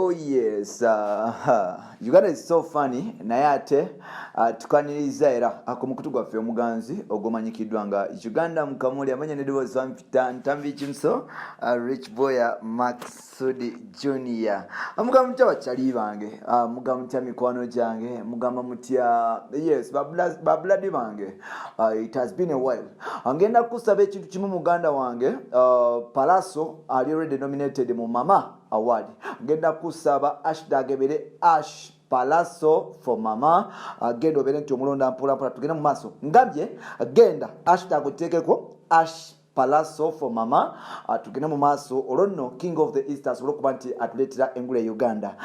Oh yes, Uganda is so funny. Nayate tukaniriza era akumukutu gwaffe omuganzi ogomanyikiddwa nga Uganda Mukamooli amanya nedowooza mpita ntambi kimso Rich Boya Maxudi Junior. Amugamba mutya bakyali bange, mugamba mutya mikwano gyange, mugamba mutya yes babuladi bange. It has been a while. Angenda kusaba ekintu kimu muganda wange, Palaso ali already nominated mu Mama Award. Genda kusaba #ebere Palaso for Mama. Genda obere nti omulonda mpola tugenda mu maaso. Ngambye genda #otekeko Palaso for Mama. Tugenda mu maaso olonno King of the East asobola okuba nti atuleetera engule e Uganda.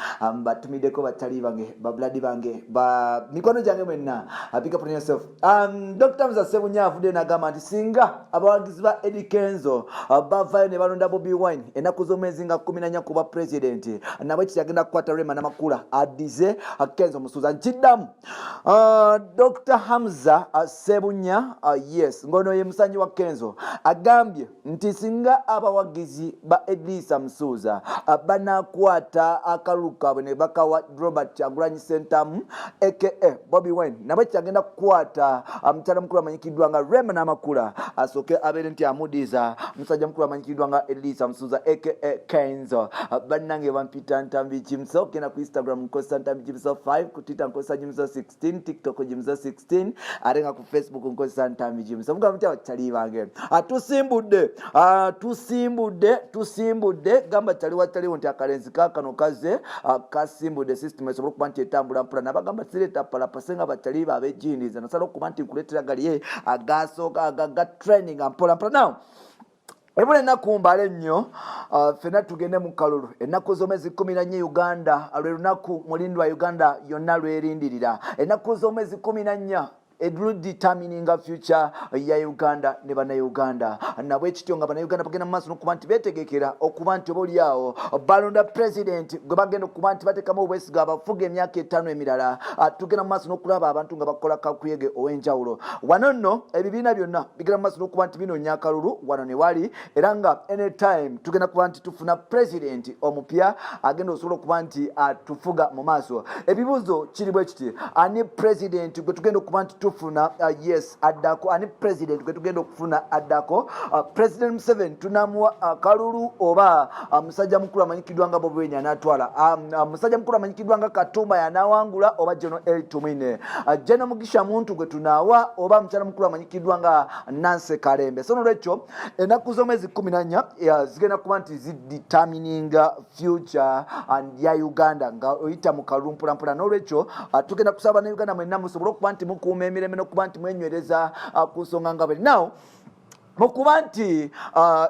Batumiddeko batali bange, babuladi bange, ba mikono gyange mwenna. Pick up on yourself. Dr. Hamza Sebunya avudde n'agamba nti singa abawagizi ba Eddy Kenzo bavayo ne balonda Bobi Wine ennaku z'omwezi nga 14 kuba president, nabwe kitagenda kukwata Rema Namakula Addizze Kenzo musuuza nkiddamu. Dr. Hamza Sebunya yes ngono ye musanyi wa Kenzo agambye nti singa abawagizi ba Eddy Musuuza banakwata akaluka bwe bakawa Robert Agulanyi Sentamu aka Bobi Wine nabwe kitagenda kukwata mutala mukulu amanyikiddwa nga Rema Namakula asooke abeere nti amudiza musajja mukulu amanyikiddwa nga Eddy Musuuza aka Kenzo. Bannange bampita ntambi kimso kena ku Instagram nkozesa ntambi kimso 5, ku Twitter nkozesa kimso 16, TikTok kimso 16, ate nga ku Facebook nkozesa ntambi kimso. Mugamba mutya bakyali bange tusimbudde gamba taliwo nti akalenzi kakano kaze kasimbudde system esobola okuba nti etambula mpula nabagamba sireeta palapasenga bakyali babejindiza nasala okuba nti nkuleetera galiye agasooka aga training mpola now. Ebule ennaku mbale nnyo ffenna tugende mu kalulu ennaku z'omwezi 14 Uganda lwe lunaku mulindi wa Uganda yonna lwerindirira. Ennaku z'omwezi 14 it will determining a future ya Uganda ne bana Uganda nabwe kityo nga bana Uganda bagenda mu maaso n'okuba nti beetegekera okuba nti oboolyawo balonda president gwe bagenda okuba nti bateekamu obwesiga abafuga emyaka 5 emirala. Tugenda mu maaso n'okulaba abantu nga bakola kakuyege ow'enjawulo wano nno ebibiina byonna bigenda mu maaso n'okuba nti binoonya akalulu wano ne wali era nga anytime tugenda kuba nti tufuna president omupya agenda osobola okuba nti atufuga mu maaso. Ebibuuzo kiri bwe kiti ani president gwe tugenda okuba nti tufuna yes addako, ani president gwe tugenda okufuna addako. President Museveni tunamuwa akalulu oba musajja mukulu amanyikiddwa nga Bobi Wine anatwala, musajja mukulu amanyikiddwa nga Katumba yanawangula oba General L. Tumine, General Mugisha Muntu gwe tunawa oba mukyala mukulu amanyikiddwa nga Nancy Kalembe. So nolwekyo ennaku z'omwezi 14 zigenda kuba nti zidetermining future ya Uganda nga oyita mu kalulu mpolampola. Nolwekyo tugenda kusaba ne Uganda mwenna musobole okuba nti mukuuma emirembe n'okuba nti mwenywereza ku nsonga nga bwe. Now mukuba nti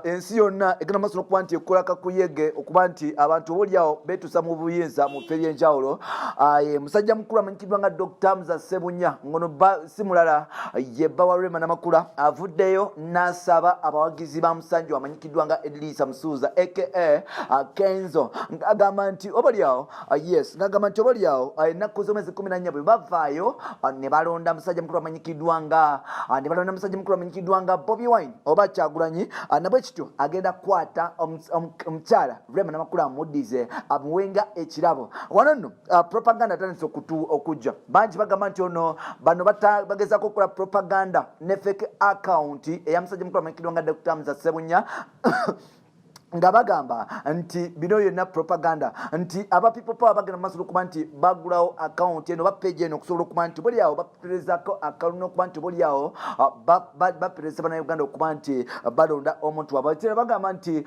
ensi yonna egenda maaso n'okuba nti ekola kakuyege okuba nti abantu oboolyawo beetuusa mu buyinza mu bifo eby'enjawulo. Musajja mukulu amanyikiddwa nga Dr. Hamza Sebunya ngono si mulala ye bba wa Rema Namakula avuddeyo n'asaba abawagizi ba musanji amanyikiddwa nga Eddy Musuuza aka Kenzo ng'agamba nti oboolyawo yes ng'agamba nti oboolyawo ennaku z'omwezi 14 bwe bavaayo ne balonda musajja mukulu amanyikiddwa nga Bobi Wine oba Kyagulanyi nabwe kityo agenda kukwata omukyala Rema Namakula amudize amuwenga ekirabo. Wano nno propaganda tandise okujja bangi bagamba nti ono bano bagezaako okukola propaganda ne fake account eya musajja mukulu amanyikiddwa nga Dr. Hamza Sebunya nga bagamba nti bino yonna propaganda nti aba people power bagenda maaso okuba nti bagulawo account eno bapage eno okusobola okuba nti boliawo baperezako akalulu okuba nti boliawo bapereza bana Uganda okuba nti balonda omuntu wabwe. Kera bagamba nti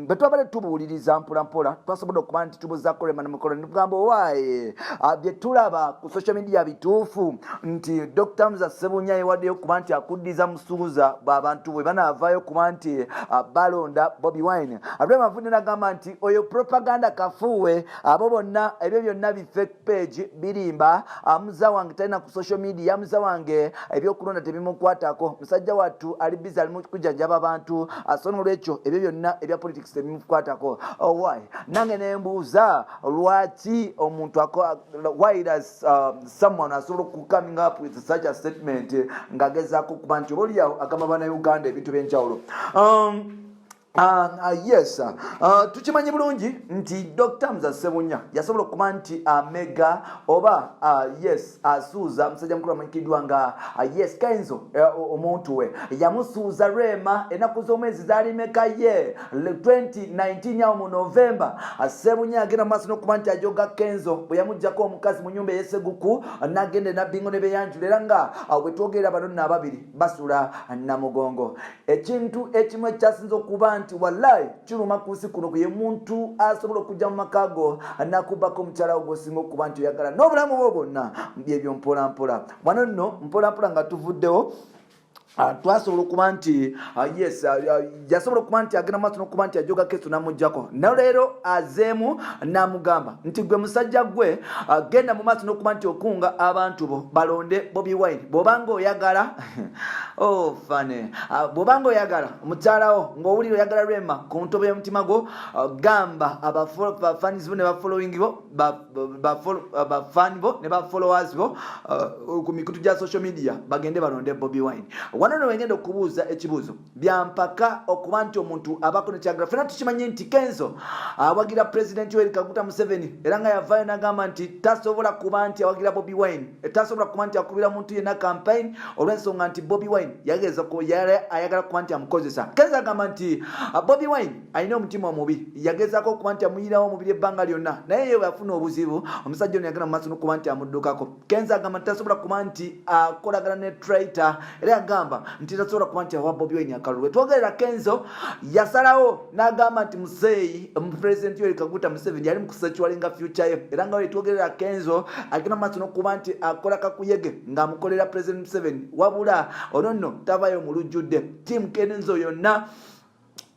bwe twabale tubuuliriza mpolampola twasobodde okuba nti tubuzaako Rema Namakula nitugamba owaaye bye tulaba ku social media bituufu nti Dr. Hamza Sebunya yewaddeyo okuba nti akuddiza Musuuza bw'abantu bwe banaavaayo okuba nti balonda Bobi Wine. Rema avudde n'agamba nti oyo propaganda kafuwe abo bonna ebyo byonna bi fake page birimba amuza wange talina ku social media amuza wange ebyokulonda tebimukwatako musajja wattu ali busy ali mu kujjanjaba abantu asono lwekyo ebyo byonna ebya politics tebimukwatako. Why nange nembuuza lwaki omuntu why does someone asobola ku coming up with such a statement ngagezaako kuba nti oboolyawo agamba bana Uganda ebintu by'enjawulo. Yes, tukimanyi bulungi nti Dr. Hamza Sebunya yasobola okuba nti amega oba yes asuuza musajja mukulu amanyikiddwa nga yes Kenzo omuntu we yamusuuza Rema ennaku z'omwezi zaali meka ye 2019 yawo mu November. Sebunya agenda maaso n'okuba nti ajoga Kenzo bwe yamuggyako omukazi mu nnyumba ey'esseguku n'agenda nabbingo ne beyanjula era nga bwe twogerera bano nno ababiri basula Namugongo. Ekintu ekimu ekyasinza okuba nti wallahi kiruma kusi kuno ye muntu asobola okujja mu makago nakubako mukyala we gosinga okuba nti oyagala n'obulamu bwo bwonna byebyo mpola mpola. Wano nno mpola mpola nga tuvuddewo twasobola okuba nti yes yasobola okuba nti agenda maaso n'okuba nti ajoga Kenzo n'amuggyako. naye leero azeemu n'amugamba nti gwe musajja gwe genda mu maaso n'okuba nti okunga abantu bo balonde Bobi Wine bw'obanga oyagala fane bw'obanga oyagala mukyalawo ng'owulira oyagala Rema ku ntobo y'omutima gwo gamba abafans bo ne bafollowing bo bafani bo ne bafollowers bo ku mikutu gya social media bagende balonde Bobi Wine. Wano no wengenda okubuuza ekibuuzo byampaka okuba nti omuntu abako ne kyagala fena tukimanyi nti Kenzo awagira president Yoweri Kaguta Museveni era nga yavaayo n'agamba nti tasobola kuba nti awagira Bobi Wine tasobola kuba nti akubira muntu yenna campaign olw'ensonga nti Bobi Wine yageza ko ayagala kuba nti amukozesa. Kenzo agamba nti Bobi Wine alina omutima omubi yagezako okuba nti amuyirawo omubiri ebbanga lyonna naye ye yafuna obuzibu omusajja ono yagenda mu maaso n'okuba nti amuddukako. Kenzo agamba nti tasobola kuba nti akolagana ne traitor era agamba nti tasobola kuba nti awa Bobi Wine akalulu. Twogerera Kenzo yasalawo n'agamba nti museeyi President Yoweri Kaguta Museveni yali mukusechwalinga future ye era nga wetwogerera Kenzo agenda maaso n'okuba nti akola kakuyege ng'amukolera President Museveni wabula ono nno tavayo mu lujjudde. Team Kenzo yonna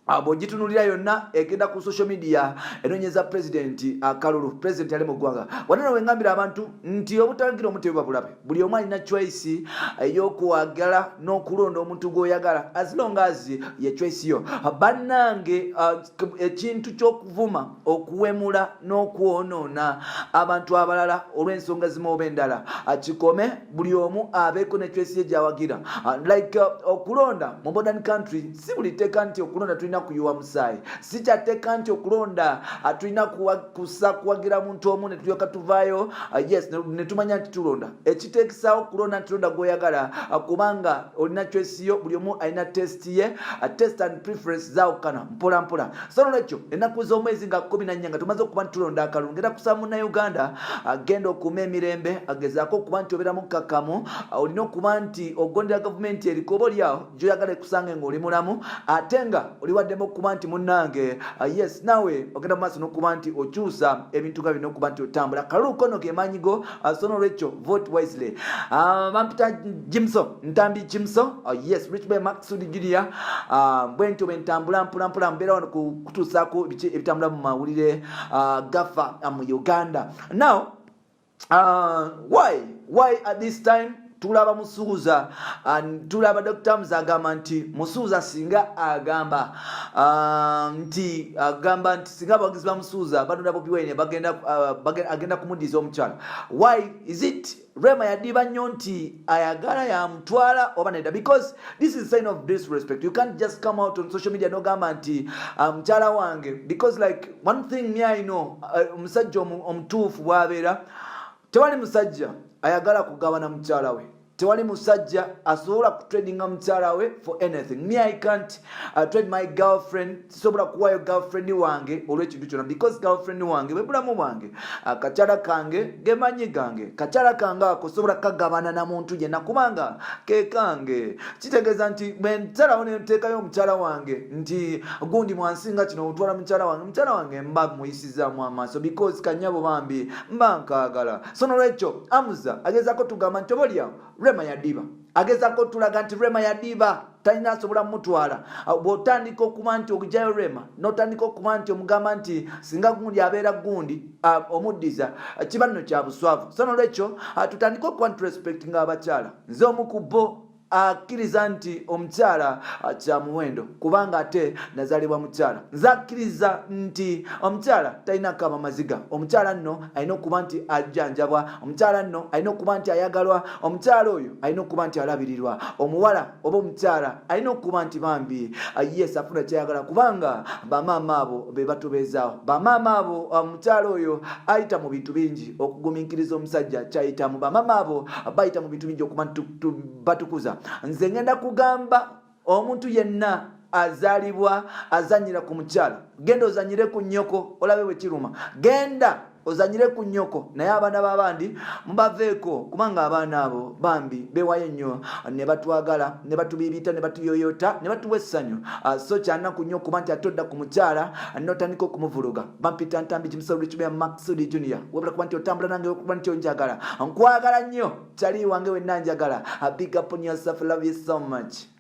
bw'ogitunulira yonna egenda ku social media enoonyeza president akalulu president ali mu ggwanga. Wano wengambira abantu nti obutagira omutebe babulabe buli omu alina choice ey'okuwagala n'okulonda omuntu gw'oyagala as long as ye choice yo. Bannange ekintu ky'okuvuma okuwemula n'okwonoona abantu abalala olw'ensonga zimu oba endala kikome buli omu abeeko ne choice ye gy'awagira. Like okulonda mu modern country si buli tteeka nti okulonda tulina kuyuwa musaayi si kyateeka nti okulonda tulina kusa kuwagira muntu omu ne tulyoka tuvaayo yes ne tumanya nti tulonda ekiteekisaawo okulonda nti tulonda gw'oyagala kubanga olina choice yo buli omu alina test ye test and preference zaawukana mpola mpola. So n'ekyo ennaku z'omwezi nga 14 nga tumaze okuba nti tulonda akalulu ngenda kusaba munnayuganda agenda okuuma emirembe agezaako okuba nti obeera mukkakkamu olina okuba nti ogondera gavumenti eriko oba olyawo gy'oyagala ekusange ng'oli mulamu ate nga oli waddemu okuba nti munnange yes nawe ogenda mu maaso n'okuba nti okyusa ebintu nga bino okuba nti otambula. Kalulu kono ke maanyigo so n'olwekyo vote wisely. Bampita Jimso Ntambi Jimso yes Rich Boy Maxud Junior bwe ntyo bwe ntambula mpula mpula mbeera wano kutuusaako biki ebitambula mu mawulire gafa mu Uganda. Now why at this time tulaba musuuza tulaba Dr. Hamza agamba nti musuuza singa agamba nti singa abawagizi bamusuuza balonda Bobi Wine agenda kumuddiza omukyala. Why is it Rema yadiba nnyo nti ayagala yamutwala oba nedda? Because this is a sign of disrespect. You can't just come out on social media n'ogamba nti mukyala wange, because like one thing me I know omusajja omutuufu bw'abeera tewali musajja ayagala kugabana mukyala we. Tewali musajja asobola kutradinga mukyala we for anything. Me I can't trade my girlfriend. Sobola kuwayo girlfriend wange olw'ekintu kyonna because girlfriend wange bwe bulamu bwange akakyala kange gemanyi gange kakyala kange ako sobola kagabana na muntu yenna kubanga ke kange. Kitegeeza nti bwe nsalawo ne nteekayo omukyala wange nti gundi mwansinga kino otwala mukyala wange mba muyisizaamu amaaso because kanyabo bambi mba nkaagala. So n'olwekyo Hamza agezaako tugamba nti obalyawo Rema yadiba agezaako tulaga nti Rema yadiba talina asobola mutwala. Bw'otandika okuba nti okujayo Rema n'otandika okuba nti omugamba nti singa gundi abeera gundi omuddiza kiba nno kya buswavu. So n'olwekyo tutandika okuba nti respectinga abakyala. Nze omu ku bo akkiriza nti omukyala kya muwendo kubanga ate nazalibwa mukyala. Nze akkiriza nti omukyala talina kaba maziga. Omukyala nno alina okuba nti ajjanjabwa. Omukyala nno alina okuba nti ayagalwa. Omukyala oyo alina okuba nti alabirirwa. Omuwala oba omukyala alina okuba nti bambi yes afuna kyayagala kubanga bamaama abo be batubeezaawo. Bamaama abo omukyala oyo ayita mu bintu bingi okugumiikiriza omusajja kyayitamu. Bamaama abo bayita mu bintu bingi okuba batukuza. Nze ngenda kugamba omuntu yenna azalibwa azanyira ku mukyala, genda ozanyire ku nnyoko olabe bwe kiruma. Genda ozanyire ku nnyoko naye abaana b'abandi mubaveeko kubanga abaana abo bambi beewayo nnyo ne batwagala ne batubiibita ne batuyoyota ne batuwa essanyu. So kyanaku nnyo okuba nti ate odda ku mukyala n'otandika okumuvuluga. Bampita Ntambi Kimusolo Kibeya Maxudi Junior wabula kuba nti otambula nange okuba nti onjagala. Nkwagala nnyo kyali wange wenna njagala. Big up on yourself, love you so much.